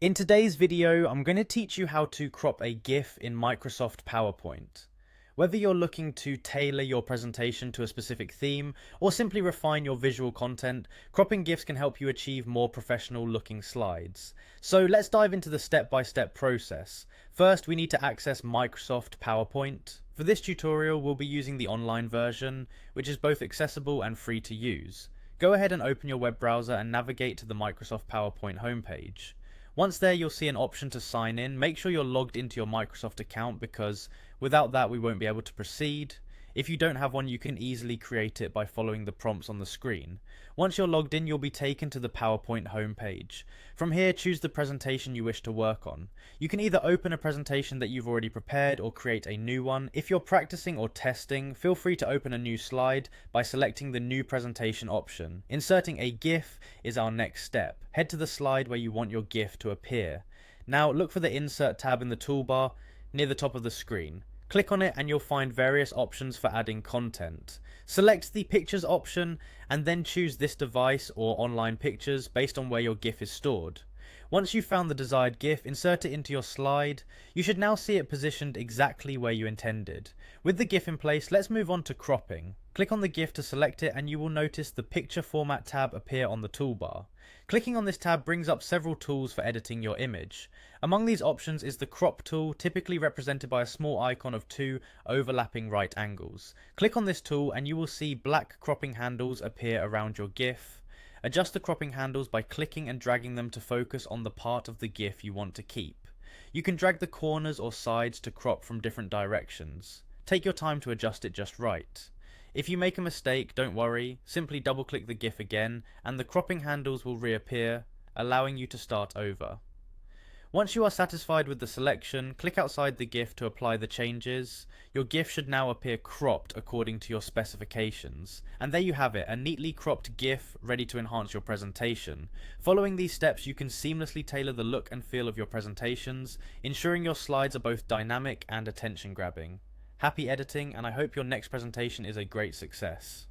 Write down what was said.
In today's video, I'm going to teach you how to crop a GIF in Microsoft PowerPoint. Whether you're looking to tailor your presentation to a specific theme or simply refine your visual content, cropping GIFs can help you achieve more professional looking slides. So let's dive into the step-by-step process. First, we need to access Microsoft PowerPoint. For this tutorial, we'll be using the online version, which is both accessible and free to use. Go ahead and open your web browser and navigate to the Microsoft PowerPoint homepage. Once there, you'll see an option to sign in. Make sure you're logged into your Microsoft account because without that we won't be able to proceed. If you don't have one, you can easily create it by following the prompts on the screen. Once you're logged in, you'll be taken to the PowerPoint homepage. From here, choose the presentation you wish to work on. You can either open a presentation that you've already prepared or create a new one. If you're practicing or testing, feel free to open a new slide by selecting the new presentation option. Inserting a GIF is our next step. Head to the slide where you want your GIF to appear. Now look for the Insert tab in the toolbar near the top of the screen. Click on it and you'll find various options for adding content. Select the Pictures option and then choose this device or online pictures based on where your GIF is stored. Once you've found the desired GIF, insert it into your slide. You should now see it positioned exactly where you intended. With the GIF in place, let's move on to cropping. Click on the GIF to select it and you will notice the Picture Format tab appear on the toolbar. Clicking on this tab brings up several tools for editing your image. Among these options is the crop tool, typically represented by a small icon of two overlapping right angles. Click on this tool and you will see black cropping handles appear around your GIF. Adjust the cropping handles by clicking and dragging them to focus on the part of the GIF you want to keep. You can drag the corners or sides to crop from different directions. Take your time to adjust it just right. If you make a mistake, don't worry, simply double click the GIF again and the cropping handles will reappear, allowing you to start over. Once you are satisfied with the selection, click outside the GIF to apply the changes. Your GIF should now appear cropped according to your specifications. And there you have it, a neatly cropped GIF ready to enhance your presentation. Following these steps, you can seamlessly tailor the look and feel of your presentations, ensuring your slides are both dynamic and attention grabbing. Happy editing, and I hope your next presentation is a great success.